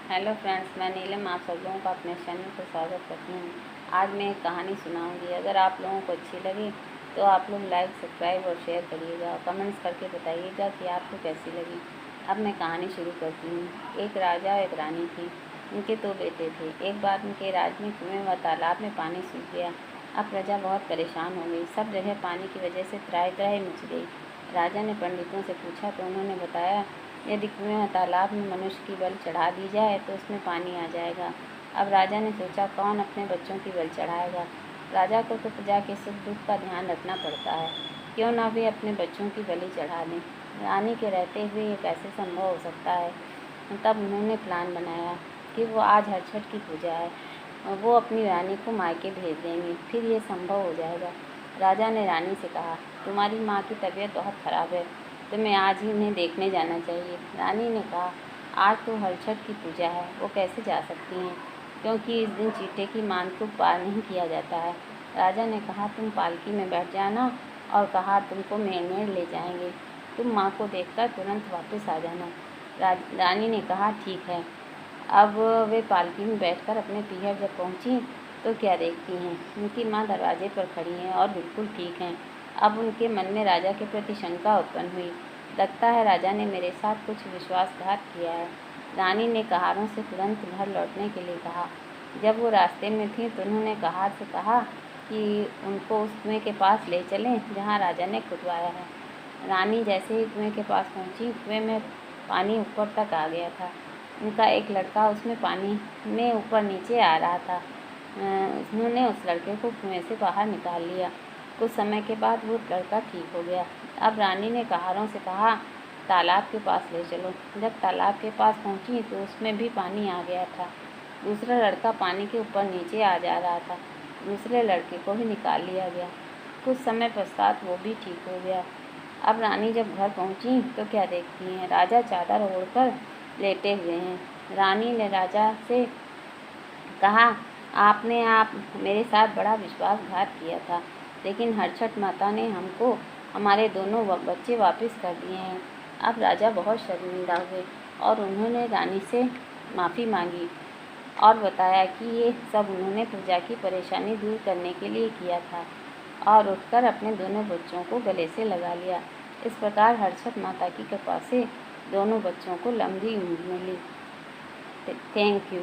Hello friends, मैं नीलम आप सब लोगों का अपने चैनल पर स्वागत करती हूँ। आज मैं एक कहानी सुनाऊंगी। अगर आप लोगों को अच्छी लगी तो आप लोग लाइक, सब्सक्राइब और शेयर करिएगा और कमेंट्स करके बताइएगा कि आपको कैसी लगी। अब मैं कहानी शुरू करती हूँ। एक राजा और एक रानी थी। उनके 2 बेटे थे। एक बार उनके राज में कुएं व तालाब में पानी सूख गया। अब प्रजा बहुत परेशान हो गई। सब जगह पानी की वजह से त्राहि त्राहि मच गई। राजा ने पंडितों से पूछा तो उन्होंने बताया, यदि कुएं और तालाब में मनुष्य की बलि चढ़ा दी जाए तो उसमें पानी आ जाएगा। अब राजा ने सोचा, कौन अपने बच्चों की बलि चढ़ाएगा। राजा को तो प्रजा के सुख दुख का ध्यान रखना पड़ता है, क्यों ना वे अपने बच्चों की बलि चढ़ा दें। रानी के रहते हुए ये कैसे संभव हो सकता है। तब उन्होंने प्लान बनाया कि वो आज हरछठ की पूजा है, वो अपनी रानी को मायके भेज देंगे, फिर ये संभव हो जाएगा। राजा ने रानी से कहा, तुम्हारी माँ की तबीयत बहुत खराब है, तुम्हें आज ही उन्हें देखने जाना चाहिए। रानी ने कहा, आज तो हरछठ की पूजा है, वो कैसे जा सकती हैं, क्योंकि इस दिन चीटे की मांग को पार नहीं किया जाता है। राजा ने कहा, तुम पालकी में बैठ जाना और कहा तुमको मेड़ ले जाएंगे, तुम माँ को देखकर तुरंत वापस आ जाना। रानी ने कहा, ठीक है। अब वे पालकी में बैठकर अपने पीहर जब पहुंची तो क्या देखती हैं, उनकी माँ दरवाजे पर खड़ी हैं और बिल्कुल ठीक हैं। अब उनके मन में राजा के प्रति शंका उत्पन्न हुई। लगता है राजा ने मेरे साथ कुछ विश्वासघात किया है। रानी ने कहारों से तुरंत घर लौटने के लिए कहा। जब वो रास्ते में थी तो उन्होंने कहार से कहा कि उनको उस कुएं के पास ले चलें जहाँ राजा ने खुदवाया है। रानी जैसे ही कुएं के पास पहुँची, कुएं में पानी ऊपर तक आ गया था। उनका एक लड़का उसमें पानी में ऊपर नीचे आ रहा था। उन्होंने उस लड़के को कुएं से बाहर निकाल लिया। कुछ समय के बाद वो लड़का ठीक हो गया। अब रानी ने कहारों से कहा, तालाब के पास ले चलो। जब तालाब के पास पहुंची तो उसमें भी पानी आ गया था। दूसरा लड़का पानी के ऊपर नीचे आ जा रहा था। दूसरे लड़के को भी निकाल लिया गया। कुछ समय पश्चात वो भी ठीक हो गया। अब रानी जब घर पहुंची तो क्या देखती हैं, राजा चादर ओढ़कर लेटे हुए हैं। रानी ने राजा से कहा, आपने मेरे साथ बड़ा विश्वासघात किया था, लेकिन हरछठ माता ने हमको हमारे दोनों बच्चे वापस कर दिए हैं। अब राजा बहुत शर्मिंदा हुए और उन्होंने रानी से माफ़ी मांगी और बताया कि ये सब उन्होंने प्रजा की परेशानी दूर करने के लिए किया था, और उठकर अपने दोनों बच्चों को गले से लगा लिया। इस प्रकार हरछठ माता की कृपा से दोनों बच्चों को लंबी उम्र मिली। Thank you.